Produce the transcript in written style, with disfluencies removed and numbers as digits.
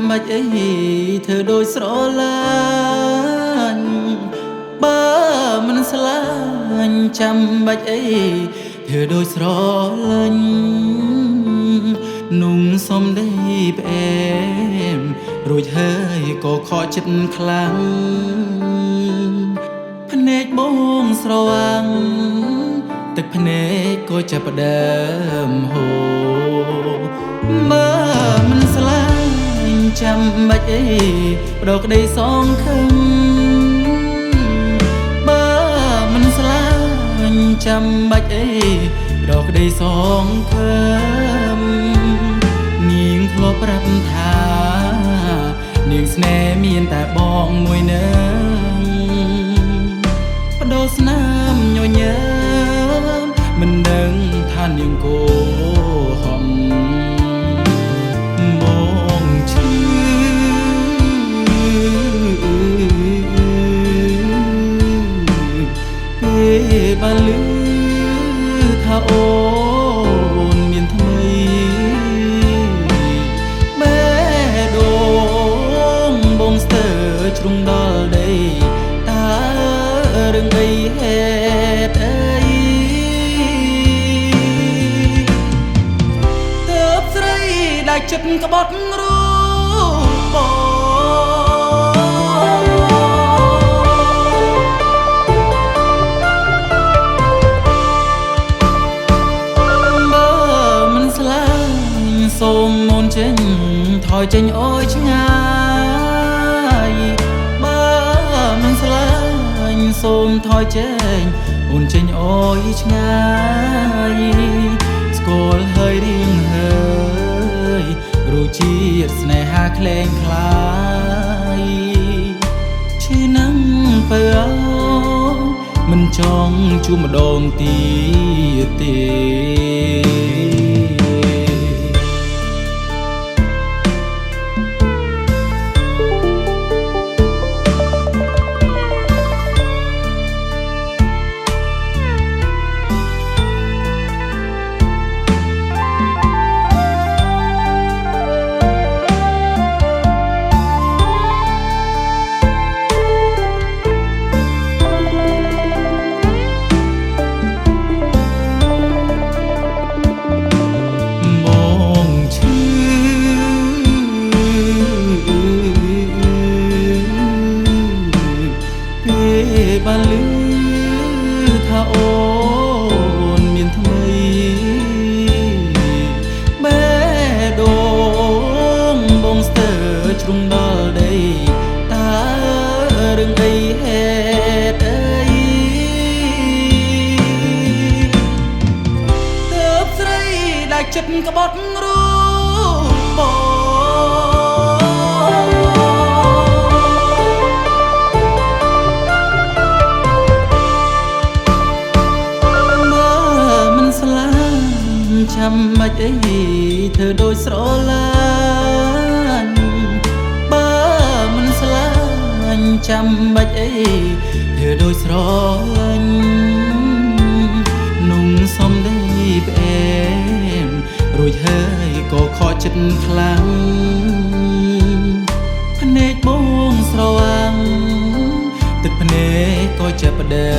បាច់អីធ្វើដូចស្រឡាញ់បើមិនស្លាញ់ចាំបាច់អីធ្វើដូចស្រឡាញ់นุ่งសំដីផ្អែមរួចហើយក៏ខកចិត្តខ្លាំងភ្នែកបងស្រវាំងទឹកភ្នែកក៏ចាប់ផ្ដើមហូរបើមិនស្លាញ់ចាំបាច់អីបដោក្ដីសងខឹងបើមិនស្លាញ់ចាំបាច់អីបដោក្ដីសងខឹងនាងធ្លាប់ប្រាប់ថានាងស្នេហ៍មានតែបងមួយនឹងបដោស្នាមញញើមមិនដឹងថានាងគោហំមកឈឺពេលបានលឺថាអូនមានថ្មីបែដូងបងស្ទើរជ្រុងដល់ដីតើរឿងអីហេតុអីទើបស្រីដាច់ចិត្តក្បត់រូបសូមមុនចេញថយចេញអើយឆ្ងាយបើមិនស្លាញ់សូមថយចេញអូនចេញអើយឆ្ងាយស្គាល់ហើយរៀងហើយរសជាតិស្នេហាក្លែងคล้ายឈឺនឹងបើមិនចង់ជួបម្ដងទៀតទេបានលឺថាអូនមានថ្មីបែដូងបងស្ទើរជ្រុងដល់ដីតើរឿងអីហេតុអីទើបស្រីដាច់ចិត្តក្បត់រូបចាំបាច់អីធ្វើដូចស្រឡាញ់បើមិនស្លាញ់ចាំបាច់អីធ្វើដូចស្រឡាញ់นุ่งសំដីផ្អែមរួចហើយក៏ខកចិត្តខ្លាំងភ្នែកបងស្រវាំងទឹកភ្នែកក៏ចាប់ផ្ដើ